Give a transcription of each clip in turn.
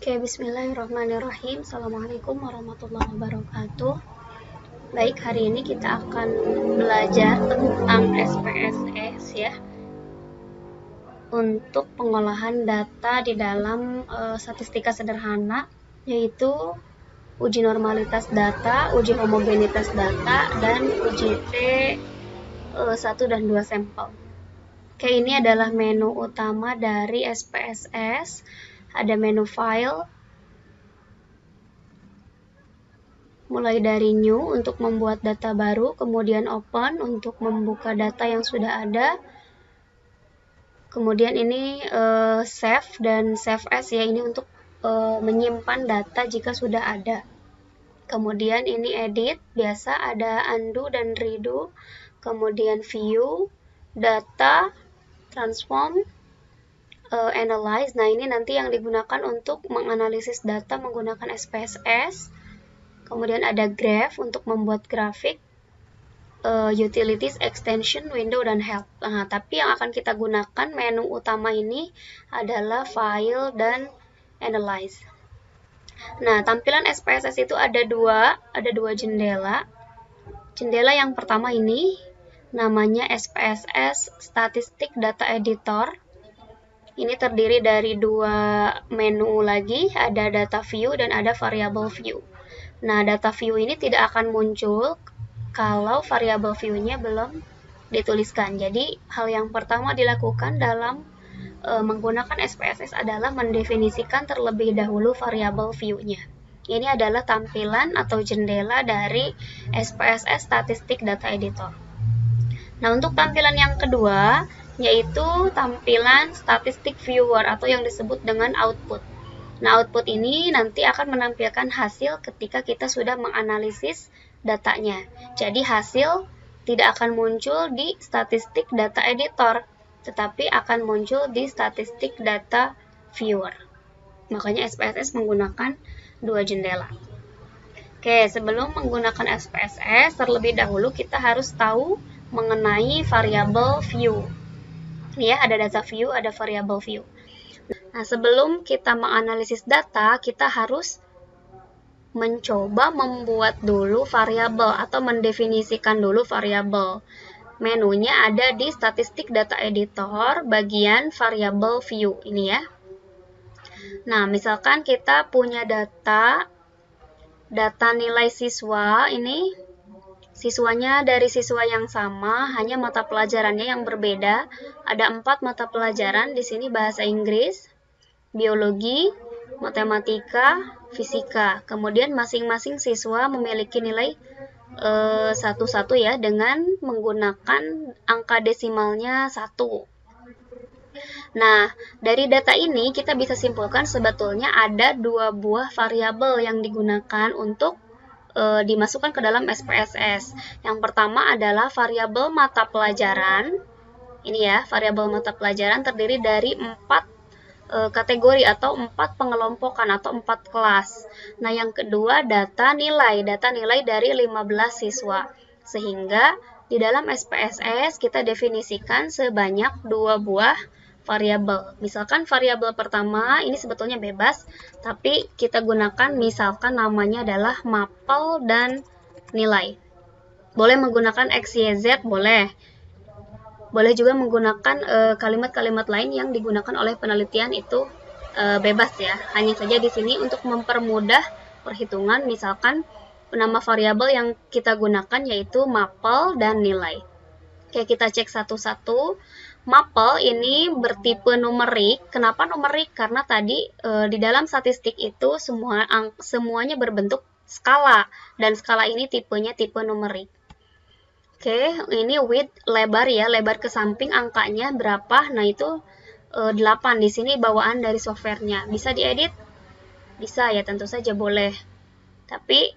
Oke, bismillahirrahmanirrahim. Assalamualaikum warahmatullahi wabarakatuh. Baik, hari ini kita akan belajar tentang SPSS ya, untuk pengolahan data di dalam statistika sederhana, yaitu uji normalitas data, uji homogenitas data, dan uji T1 dan 2 sampel. Oke, ini adalah menu utama dari SPSS. Ada menu file, mulai dari new untuk membuat data baru, kemudian open untuk membuka data yang sudah ada, kemudian ini save dan save as ya, ini untuk menyimpan data jika sudah ada. Kemudian ini edit, biasa ada undo dan redo, kemudian view, data, transform, analyze. Nah, ini nanti yang digunakan untuk menganalisis data menggunakan SPSS. Kemudian ada graph untuk membuat grafik, utilities, extension, window, dan help. Nah, tapi yang akan kita gunakan menu utama ini adalah file dan analyze. Nah, tampilan SPSS itu ada dua jendela. Jendela yang pertama ini namanya SPSS Statistic Data Editor. Ini terdiri dari dua menu lagi, ada data view dan ada variable view. Nah, data view ini tidak akan muncul kalau variable view-nya belum dituliskan. Jadi, hal yang pertama dilakukan dalam menggunakan SPSS adalah mendefinisikan terlebih dahulu variable view-nya. Ini adalah tampilan atau jendela dari SPSS Statistic Data Editor. Nah, untuk tampilan yang kedua, yaitu tampilan statistic viewer atau yang disebut dengan output. Nah, output ini nanti akan menampilkan hasil ketika kita sudah menganalisis datanya. Jadi, hasil tidak akan muncul di statistic data editor, tetapi akan muncul di statistic data viewer. Makanya SPSS menggunakan dua jendela. Oke, sebelum menggunakan SPSS, terlebih dahulu kita harus tahu mengenai variable view. Ini ya, ada data view, ada variable view. Nah, sebelum kita menganalisis data, kita harus mencoba membuat dulu variabel atau mendefinisikan dulu variabel. Menunya ada di Statistic Data Editor, bagian variable view ini ya. Nah, misalkan kita punya data nilai siswa ini. Siswanya dari siswa yang sama, hanya mata pelajarannya yang berbeda. Ada 4 mata pelajaran, di sini bahasa Inggris, biologi, matematika, fisika. Kemudian masing-masing siswa memiliki nilai satu-satu ya, dengan menggunakan angka desimalnya 1. Nah, dari data ini kita bisa simpulkan sebetulnya ada 2 buah variabel yang digunakan untuk dimasukkan ke dalam SPSS. Yang pertama adalah variabel mata pelajaran. Ini ya, variabel mata pelajaran terdiri dari 4 kategori atau 4 pengelompokan atau 4 kelas. Nah, yang kedua data nilai dari 15 siswa. Sehingga di dalam SPSS kita definisikan sebanyak 2 buah variabel. Misalkan variabel pertama ini sebetulnya bebas, tapi kita gunakan misalkan namanya adalah mapel dan nilai. Boleh menggunakan X, Y, Z, boleh. Boleh juga menggunakan kalimat-kalimat lain yang digunakan oleh penelitian itu bebas ya. Hanya saja di sini untuk mempermudah perhitungan, misalkan nama variabel yang kita gunakan yaitu mapel dan nilai. Oke, kita cek satu-satu. Mapel ini bertipe numerik. Kenapa numerik? Karena tadi di dalam statistik itu semuanya berbentuk skala, dan skala ini tipenya tipe numerik. Oke, ini width, lebar ya, lebar ke samping angkanya berapa? Nah, itu 8. Di sini bawaan dari softwarenya. Bisa diedit? Bisa ya, tentu saja boleh. Tapi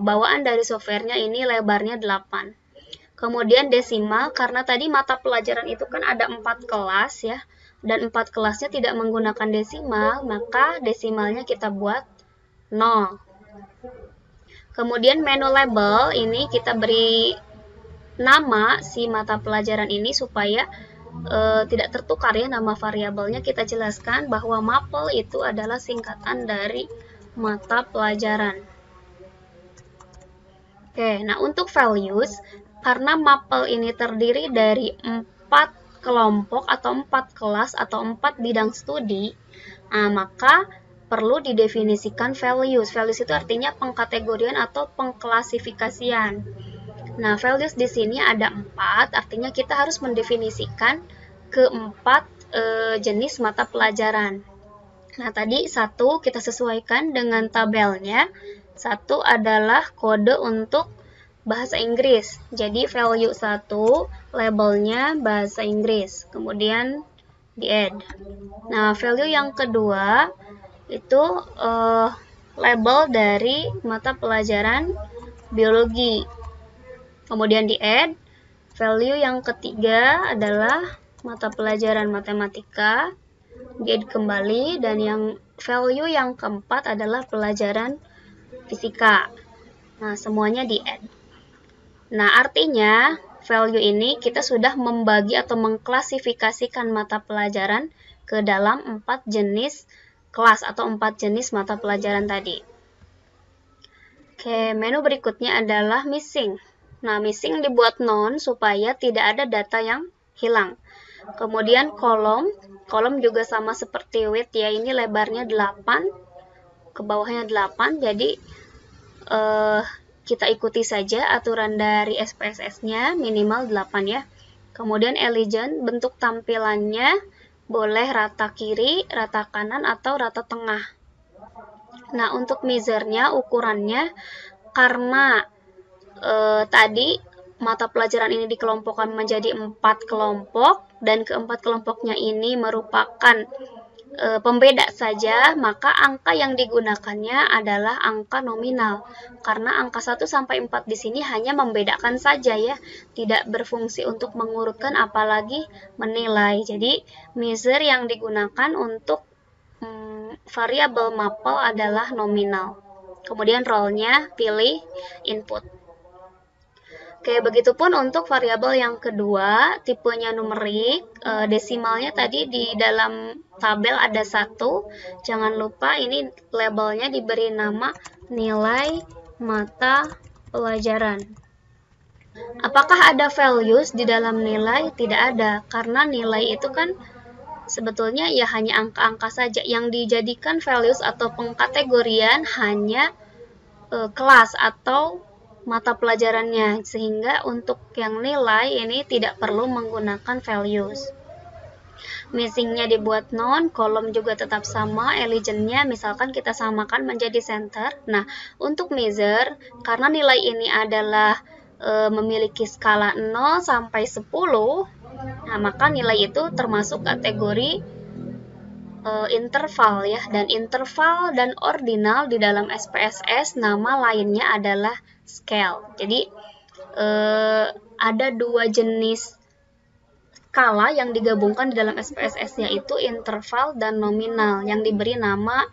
bawaan dari softwarenya ini lebarnya 8. Kemudian desimal, karena tadi mata pelajaran itu kan ada 4 kelas ya, dan 4 kelasnya tidak menggunakan desimal, maka desimalnya kita buat 0. Kemudian menu label, ini kita beri nama si mata pelajaran ini supaya tidak tertukar ya nama variabelnya, kita jelaskan bahwa MAPL itu adalah singkatan dari mata pelajaran. Oke, nah untuk values, karena MAPL ini terdiri dari 4 kelompok atau 4 kelas atau 4 bidang studi, maka perlu didefinisikan values. Values itu artinya pengkategorian atau pengklasifikasian. Nah, values di sini ada 4, artinya kita harus mendefinisikan keempat jenis mata pelajaran. Nah, tadi 1 kita sesuaikan dengan tabelnya. 1 adalah kode untuk bahasa Inggris. Jadi value 1 labelnya bahasa Inggris. Kemudian di add. Nah, value yang kedua itu label dari mata pelajaran biologi. Kemudian di add. Value yang ketiga adalah mata pelajaran matematika. Di add kembali, dan yang value yang keempat adalah pelajaran fisika. Nah, semuanya di add. Nah, artinya value ini kita sudah membagi atau mengklasifikasikan mata pelajaran ke dalam 4 jenis kelas atau 4 jenis mata pelajaran tadi. Oke, menu berikutnya adalah missing. Nah, missing dibuat none supaya tidak ada data yang hilang. Kemudian kolom juga sama seperti width ya, ini lebarnya 8, ke bawahnya 8, jadi kita ikuti saja aturan dari SPSS-nya, minimal 8 ya. Kemudian elegant, bentuk tampilannya boleh rata kiri, rata kanan, atau rata tengah. Nah, untuk measure-nya, ukurannya, karena tadi mata pelajaran ini dikelompokkan menjadi 4 kelompok, dan keempat kelompoknya ini merupakan pembeda saja, maka angka yang digunakannya adalah angka nominal. Karena angka 1 sampai 4 di sini hanya membedakan saja ya, tidak berfungsi untuk mengurutkan apalagi menilai. Jadi, measure yang digunakan untuk variabel MAPL adalah nominal. Kemudian role-nya pilih input. Oke, begitupun untuk variabel yang kedua, tipenya numerik, desimalnya tadi di dalam tabel ada 1. Jangan lupa ini labelnya diberi nama nilai mata pelajaran. Apakah ada values di dalam nilai? Tidak ada, karena nilai itu kan sebetulnya ya hanya angka-angka saja. Yang dijadikan values atau pengkategorian hanya kelas atau mata pelajarannya, sehingga untuk yang nilai ini tidak perlu menggunakan values. Missingnya dibuat none, kolom juga tetap sama, elegantnya misalkan kita samakan menjadi center. Nah, untuk measure, karena nilai ini adalah memiliki skala 0 sampai 10, nah maka nilai itu termasuk kategori interval ya, dan interval dan ordinal di dalam SPSS nama lainnya adalah scale. Jadi ada 2 jenis skala yang digabungkan di dalam SPSS, yaitu interval dan nominal yang diberi nama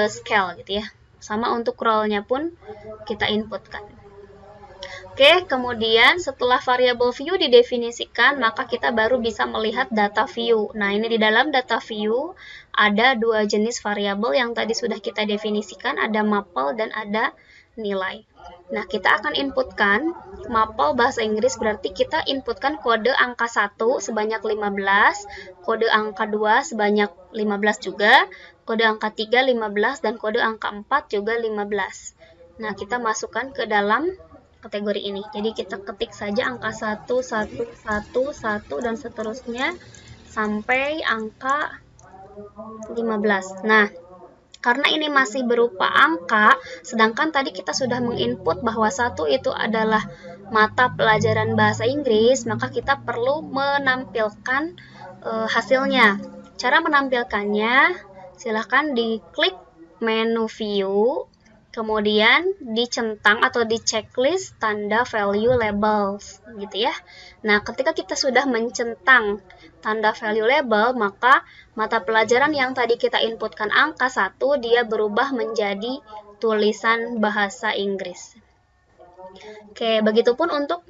scale gitu ya. Sama untuk role-nya pun kita inputkan. Oke, kemudian setelah variabel view didefinisikan, maka kita baru bisa melihat data view. Nah, ini di dalam data view ada 2 jenis variabel yang tadi sudah kita definisikan, ada MAPL dan ada nilai. Nah, kita akan inputkan MAPL bahasa Inggris, berarti kita inputkan kode angka 1 sebanyak 15, kode angka 2 sebanyak 15 juga, kode angka 3 15, dan kode angka 4 juga 15. Nah, kita masukkan ke dalam kategori ini. Jadi kita ketik saja angka 1, 1, 1, 1, dan seterusnya sampai angka 15. Nah, karena ini masih berupa angka, sedangkan tadi kita sudah menginput bahwa 1 itu adalah mata pelajaran bahasa Inggris, maka kita perlu menampilkan hasilnya. Cara menampilkannya, silahkan diklik menu view, kemudian dicentang atau di checklist tanda value labels gitu ya. Nah, ketika kita sudah mencentang tanda value label, maka mata pelajaran yang tadi kita inputkan angka 1, dia berubah menjadi tulisan bahasa Inggris. Oke, begitupun untuk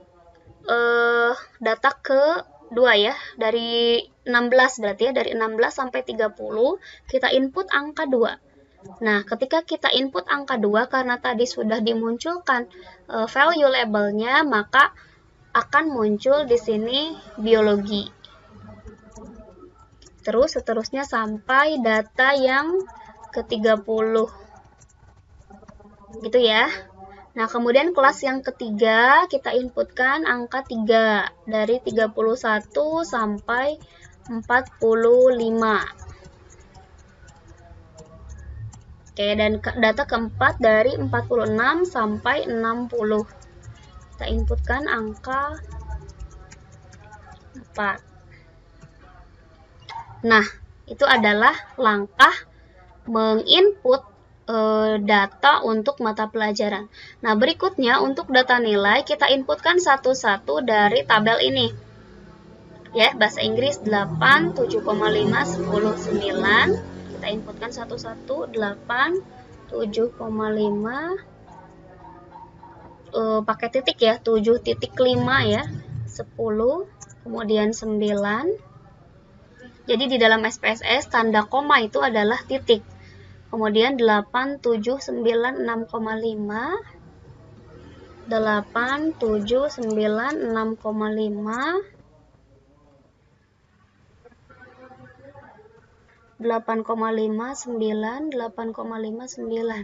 data ke 2 ya, dari 16 berarti ya, dari 16 sampai 30 kita input angka 2. Nah, ketika kita input angka 2 karena tadi sudah dimunculkan value labelnya, maka akan muncul di sini biologi. Terus seterusnya sampai data yang ke-30. Gitu ya. Nah, kemudian kelas yang ketiga kita inputkan angka 3 dari 31 sampai 45. Oke, dan data keempat dari 46 sampai 60. Kita inputkan angka 4. Nah, itu adalah langkah menginput data untuk mata pelajaran. Nah, berikutnya untuk data nilai kita inputkan satu-satu dari tabel ini. Ya, bahasa Inggris 8, 7,5, 10, 9. Kita inputkan satu-satu 8, 7,5 pakai titik ya, 7,5 ya, 10, kemudian 9. Jadi di dalam SPSS tanda koma itu adalah titik. Kemudian 8, 7, 9, 6,5. 8, 7, 9, 6,5. 8,5, 9, 8,5, 9.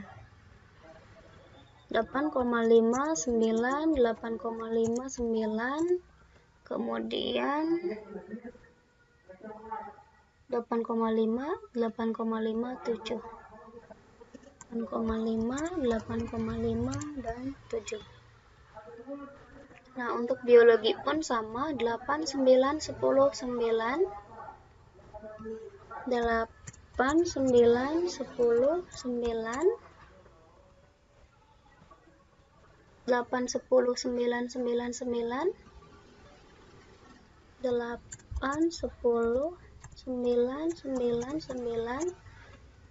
8,5, 9, 8,5, 9. Kemudian 8,5, 8,5, 7. 8,5, 8,5, dan 7. Nah, untuk biologi pun sama, 8, 9, 10, 9. 8, 9, 10, 9. 8, 10, 9, 9, 9. 8, 10, 9, 9, 9.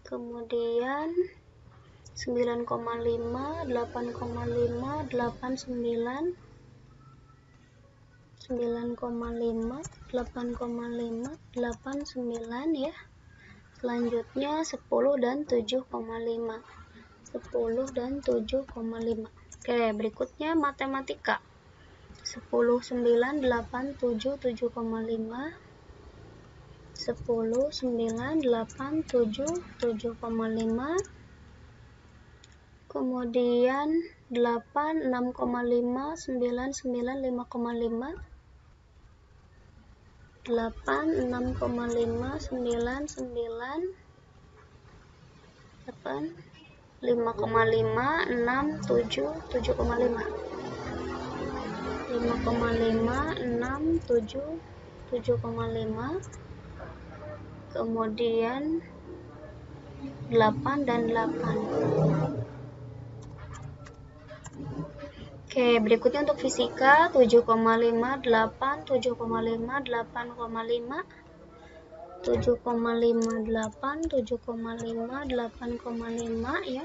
Kemudian 9,5, 8,5, 8, 9. 9,5, 8,5, 8, 9 ya. Selanjutnya 10 dan 7,5. 10 dan 7,5. Oke, berikutnya matematika. 10, 9, 8, 7, 7,5. 10, 9, 8, 7, 7,5. Kemudian 8, 6,5, 9, 9, 5,5. 8, 6,5, 9, 9. 8, 5,5, 6, 7, 7,5. 5,5, 6, 7, 7,5. Kemudian 8 dan 8. Oke, berikutnya untuk fisika 7,5, 8, 7,5, 8,5. 7,5, 8, 7,5, 8,5 ya.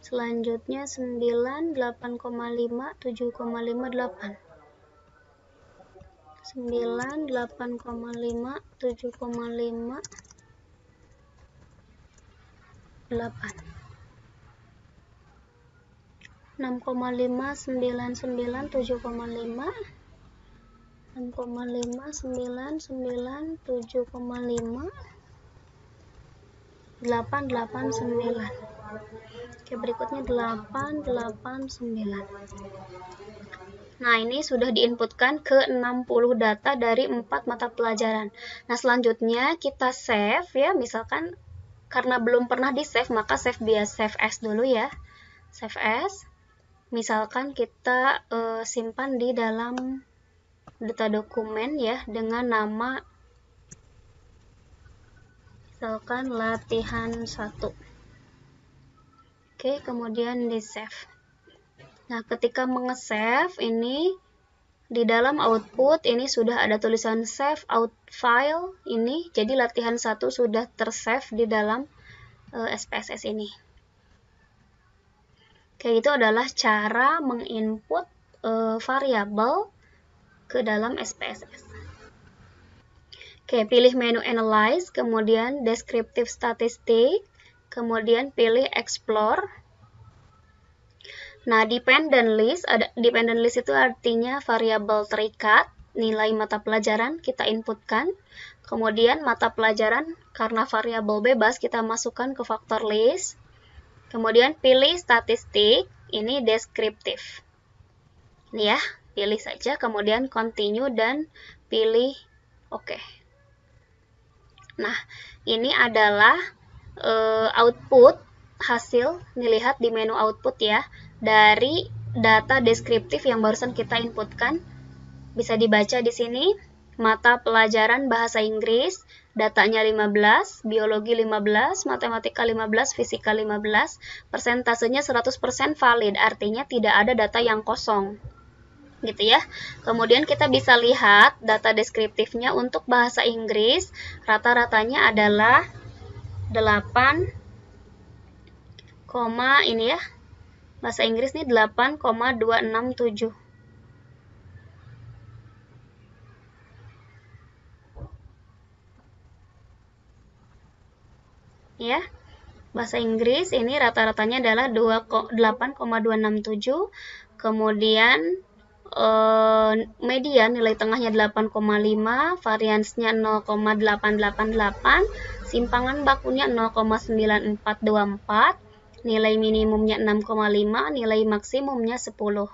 Selanjutnya 9, 8,5, 7,5, 8. 9, 8,5, 7,5, 8. 6,5, 9, 9, 7,5. 6,5, 9, 9, 7,5. 8, 8, 9. Oke, berikutnya 8, 8, 9. Nah, ini sudah diinputkan ke 60 data dari 4 mata pelajaran. Nah, selanjutnya kita save ya, misalkan karena belum pernah di-save, maka save as dulu ya. Save as. Misalkan kita simpan di dalam data dokumen ya, dengan nama misalkan latihan 1. Oke, kemudian di-save. Nah, ketika menge-save ini di dalam output ini sudah ada tulisan save out file ini. Jadi latihan 1 sudah tersave di dalam SPSS ini. Oke, itu adalah cara menginput variabel ke dalam SPSS. Oke, pilih menu Analyze, kemudian Descriptive Statistic, kemudian pilih Explore. Nah, dependent list itu artinya variabel terikat, nilai mata pelajaran kita inputkan. Kemudian mata pelajaran karena variabel bebas kita masukkan ke faktor list. Kemudian pilih statistik, ini deskriptif. Ini ya, pilih saja, kemudian continue dan pilih OK. Nah, ini adalah output hasil, dilihat di menu output ya, dari data deskriptif yang barusan kita inputkan. Bisa dibaca di sini, mata pelajaran bahasa Inggris, datanya 15, biologi 15, matematika 15, fisika 15, persentasenya 100% valid, artinya tidak ada data yang kosong. Gitu ya. Kemudian kita bisa lihat data deskriptifnya untuk bahasa Inggris, rata-ratanya adalah 8, ini ya. Bahasa Inggris ini 8,267. Ya. Bahasa Inggris ini rata-ratanya adalah 8,267. Kemudian median nilai tengahnya 8,5, variansnya 0,888, simpangan bakunya 0,9424, nilai minimumnya 6,5, nilai maksimumnya 10.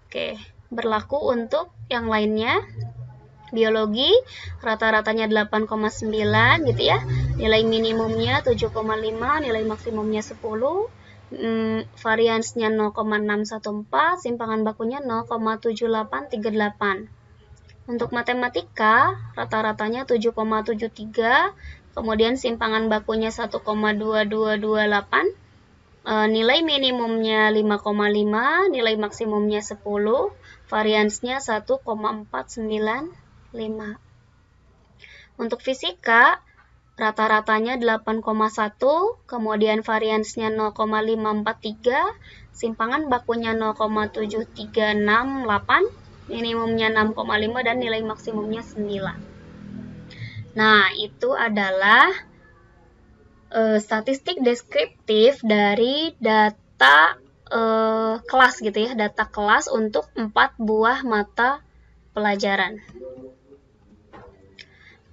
Oke, berlaku untuk yang lainnya. Biologi rata-ratanya 8,9 gitu ya, nilai minimumnya 7,5, nilai maksimumnya 10, variansnya 0,614, simpangan bakunya 0,7838. Untuk matematika rata-ratanya 7,73, kemudian simpangan bakunya 1,2228, nilai minimumnya 5,5, nilai maksimumnya 10, variansnya 1,495. Untuk fisika rata-ratanya 8,1, kemudian variansnya 0,543, simpangan bakunya 0,7368, minimumnya 6,5 dan nilai maksimumnya 9. Nah, itu adalah statistik deskriptif dari data kelas gitu ya, data kelas untuk 4 buah mata pelajaran.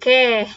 Oke.